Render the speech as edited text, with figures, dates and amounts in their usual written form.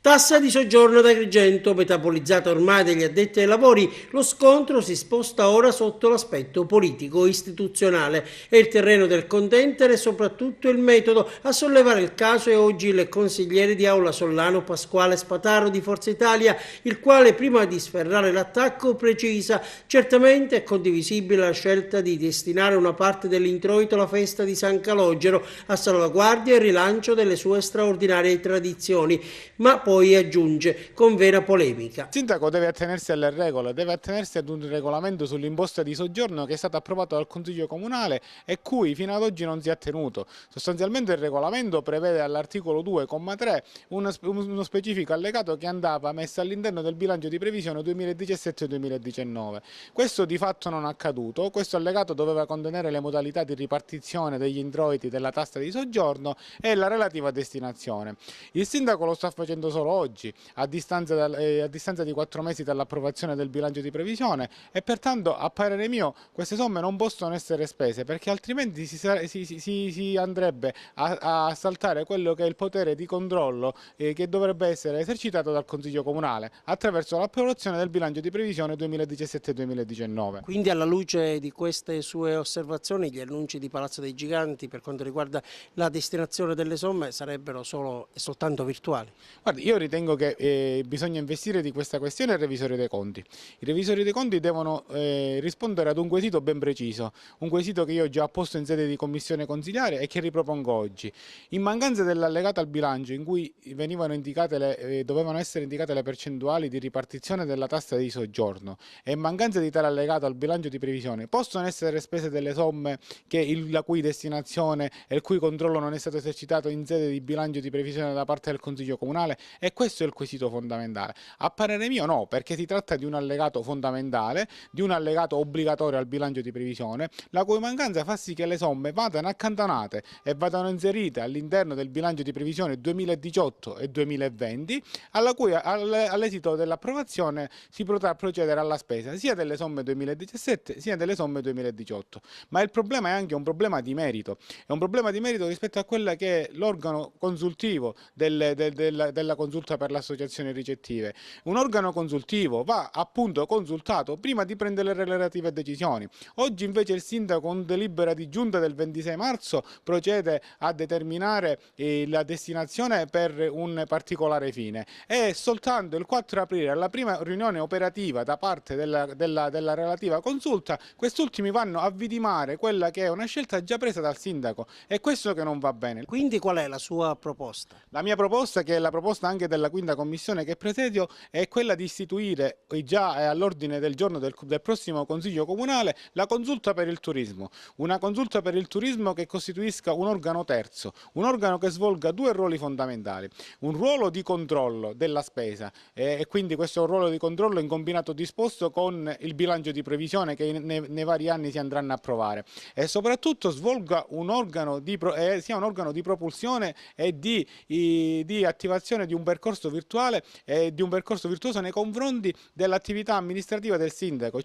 Tassa di soggiorno ad Agrigento, metabolizzata ormai dagli addetti ai lavori, lo scontro si sposta ora sotto l'aspetto politico-istituzionale. È il terreno del contendere e soprattutto il metodo. A sollevare il caso è oggi il consigliere di Aula Sollano Pasquale Spataro di Forza Italia, il quale prima di sferrare l'attacco precisa: certamente è condivisibile la scelta di destinare una parte dell'introito alla festa di San Calogero a salvaguardia e rilancio delle sue straordinarie tradizioni, ma poi aggiunge con vera polemica. Il sindaco deve attenersi alle regole, deve attenersi ad un regolamento sull'imposta di soggiorno che è stato approvato dal Consiglio Comunale e cui fino ad oggi non si è attenuto. Sostanzialmente il regolamento prevede all'articolo 2,3 uno specifico allegato che andava messo all'interno del bilancio di previsione 2017-2019. Questo di fatto non è accaduto, questo allegato doveva contenere le modalità di ripartizione degli introiti della tassa di soggiorno e la relativa destinazione. Il sindaco lo sta facendo solo oggi, a distanza di 4 mesi dall'approvazione del bilancio di previsione, e pertanto a parere mio queste somme non possono essere spese, perché altrimenti si andrebbe a saltare quello che è il potere di controllo che dovrebbe essere esercitato dal Consiglio Comunale attraverso l'approvazione del bilancio di previsione 2017-2019. Quindi, alla luce di queste sue osservazioni, gli annunci di Palazzo dei Giganti per quanto riguarda la destinazione delle somme sarebbero solo e soltanto virtuali? Guardi, io ritengo che bisogna investire di questa questione al revisore dei conti. I revisori dei conti devono rispondere ad un quesito ben preciso, un quesito che io ho già posto in sede di commissione consiliare e che ripropongo oggi. In mancanza dell'allegato al bilancio in cui dovevano essere indicate le percentuali di ripartizione della tassa di soggiorno, e in mancanza di tale allegato al bilancio di previsione, possono essere spese delle somme la cui destinazione e il cui controllo non è stato esercitato in sede di bilancio di previsione da parte del Consiglio Comunale? E questo è il quesito fondamentale. A parere mio no, perché si tratta di un allegato fondamentale, di un allegato obbligatorio al bilancio di previsione, la cui mancanza fa sì che le somme vadano accantonate e vadano inserite all'interno del bilancio di previsione 2018 e 2020, all'esito dell'approvazione si potrà procedere alla spesa sia delle somme 2017 sia delle somme 2018. Ma il problema è anche un problema di merito, è un problema di merito rispetto a quella che è l'organo consultivo della consulta per le associazioni ricettive. Un organo consultivo va appunto consultato prima di prendere le relative decisioni. Oggi invece il sindaco, con delibera di giunta del 26 marzo, procede a determinare la destinazione per un particolare fine, e soltanto il 4 aprile, alla prima riunione operativa da parte della relativa consulta, quest'ultimi vanno a vidimare quella che è una scelta già presa dal sindaco, e questo che non va bene. Quindi qual è la sua proposta? La mia proposta, che è la proposta anche della quinta commissione che presiedo, è quella di istituire, già all'ordine del giorno del prossimo Consiglio Comunale, la consulta per il turismo. Una consulta per il turismo che costituisca un organo terzo, un organo che svolga due ruoli fondamentali: un ruolo di controllo della spesa, e quindi questo è un ruolo di controllo in combinato disposto con il bilancio di previsione che nei vari anni si andranno a approvare, e soprattutto svolga sia un organo di propulsione e di attivazione di un percorso virtuale e di un percorso virtuoso nei confronti dell'attività amministrativa del sindaco.